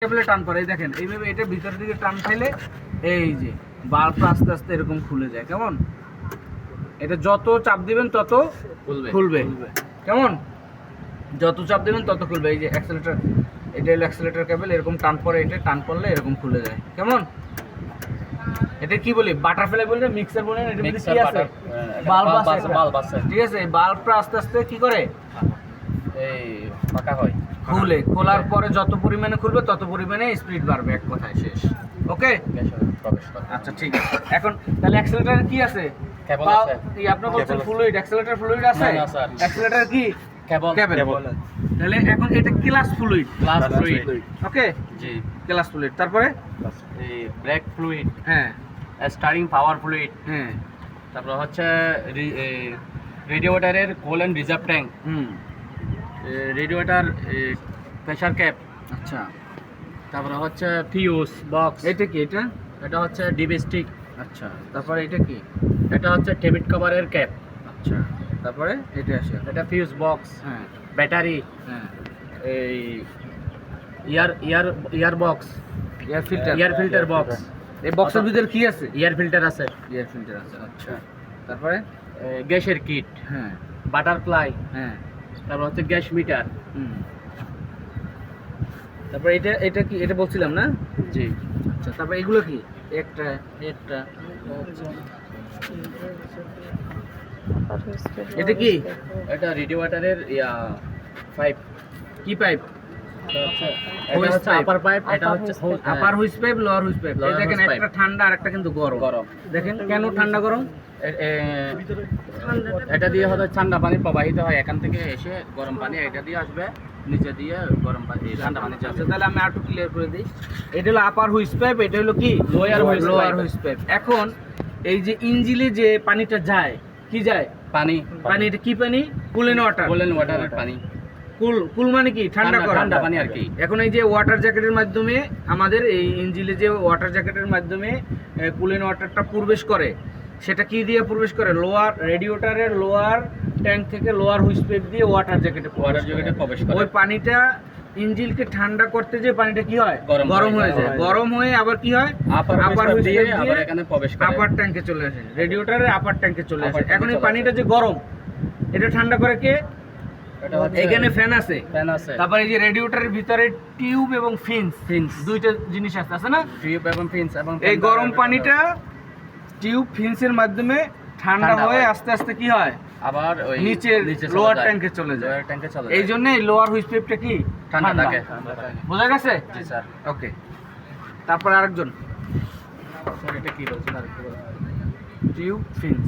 কেবলে টান পড়ে, এই দেখেন এইভাবে এটা ভিতর দিকে টান খাইলে এই যে বাল্বটা আস্তে আস্তে এরকম খুলে যায়। কেমন? এটা যত চাপ দিবেন তত খুলবে। কেমন? যত চাপ দিবেন তত খুলবে। এই যে অ্যাক্সেলেটর, এটা হলো অ্যাক্সেলেটর কেবল, এরকম টান পড়ে, এটা টান পড়লে এরকম খুলে যায়। কেমন? এটা কি বলি, বাটারফ্লাই বলি না, মিক্সার বলি না, এটা মধ্যে কি আছে? বাল্ব আছে। ঠিক আছে, এই বাল্বটা আস্তে আস্তে কি করে, এই ফাঁকা হয়, খুলে। খোলার পরে যত পরিমাণে খুলবে তত পরিমাণে স্পিড বাড়বে, এক কথায় শেষ। ওকে, প্রবেশ করে। আচ্ছা ঠিক আছে। এখন তাহলে অ্যাক্সেলেটর কি আছে? কেবল আছে। এই আপনি বলছেন ফ্লুইড, অ্যাক্সেলেটর ফ্লুইড আছে? না স্যার, অ্যাক্সেলেটর কি? কেবল। তাহলে এখন এটা ক্লাস ফ্লুইড। ওকে, জি। Clutch fluid. তারপরে এই ব্রেক ফ্লুইড, হ্যাঁ স্টারিং পাওয়ার ফ্লুইড, হ্যাঁ, তারপর হচ্ছে রেডিওটারের coolant reserve tank, radiator pressure cap, আচ্ছা। তারপরে হচ্ছে ফিউজ বক্স। এটা কি? এটা এটা হচ্ছে ডিবি স্টিক। আচ্ছা। তারপরে এটা কি? এটা হচ্ছে টেবিট কভারের ক্যাপ। আচ্ছা। তারপরে এটা আছে, এটা ফিউজ বক্স, হ্যাঁ ব্যাটারি, হ্যাঁ, এই ইয়ার বক্স, এয়ার ফিল্টার বক্স। এই বক্সের ভিতরে কি আছে? এয়ার ফিল্টার আছে, এয়ার ফিল্টার আছে। আচ্ছা। তারপরে গ্যাসের কিট, হ্যাঁ বাটারফ্লাই, হ্যাঁ, তারপর হচ্ছে গ্যাস মিটার। তারপরে এটা এটা কি? এটা বলছিলাম না? জি। আচ্ছা। তারপরে এগুলো কি? একটা এটা কি? এটা রেডিওটারের পাইপ। কি পাইপ? এটা হচ্ছে আপার পাইপ, এটা হচ্ছে আপার হুইস পাইপ, লোয়ার হুইস পাইপ। Lower দেখেন hose একটা pipe। ঠান্ডা আর একটা কিন্তু গরম। দেখেন কেন ঠান্ডা গরম? এটা দিয়ে হয়তো ঠান্ডা পানি প্রবাহিত হয়, এখান থেকে এসে গরম পানি এটা দিয়ে আসবে, নিচে দিয়ে গরম পানি ঠান্ডা পানি আচ্ছা, যাবে। তাহলে আমি আরেকটু ক্লিয়ার করে দিই। এটা হলো আপার হুইস পাইপ, এটা হলো কি? Lower hose lower pipe। Hose pipe. এখন এই যে ইঞ্জিলে যে পানিটা যায়, কি যায়? পানি, পানি। এটা কি পানি? Cooling water. কোল্ড ওয়াটারের পানি। কুল মানে কি? ঠান্ডা করা। ঠান্ডা পানি আর কি। এখন এই যে ওয়াটার জ্যাকেটের মাধ্যমে, আমাদের এই ইঞ্জিলে যে ওয়াটার জ্যাকেটের মাধ্যমে কুলিং ওয়াটারটা প্রবেশ করে, সেটা কি দিয়ে প্রবেশ করে? লোয়ার রেডিওটারের লোয়ার ট্যাঙ্ক থেকে লোয়ার হুইস পাইপ দিয়ে ওয়াটার জ্যাকেটে প্রবেশ করে। ওই পানিটা ইঞ্জিনকে ঠান্ডা করতে যে পানিটা কি হয়? গরম হয়ে যায়। গরম হয়ে আবার কি হয়? আপার হুইস দিয়ে পাইপ আবার এখানে প্রবেশ করে। আপার ট্যাঙ্কে চলে আসে, রেডিওটারের আপার ট্যাঙ্কে চলে আসে। Upper tank এখন এই চলে পানিটা যে গরম, এটা ঠান্ডা করে কে? এটা হচ্ছে এখানে ফ্যান আছে। ফ্যান আছে, তারপর এই যে রেডিওটারের ভিতরে টিউব এবং ফিন্স, দুইটা জিনিস আছে না? টিউব এবং ফিন্স, এবং এই গরম পানিটা টিউব ফিন্সের মাধ্যমে ঠান্ডা হয়ে আস্তে আস্তে কি হয়? আবার ওই নিচে লোয়ার ট্যাঙ্কে চলে যায়। লোয়ার ট্যাঙ্কে চলে যায়। এই জন্য এই লোয়ার হুইস পাইপটা কি? ঠান্ডা থাকে। বোঝা গেছে? জি স্যার। ওকে। তারপর আরেকজন, স্যার এটা কি বলছেন আরেকটু বলুন। টিউব ফিন্স।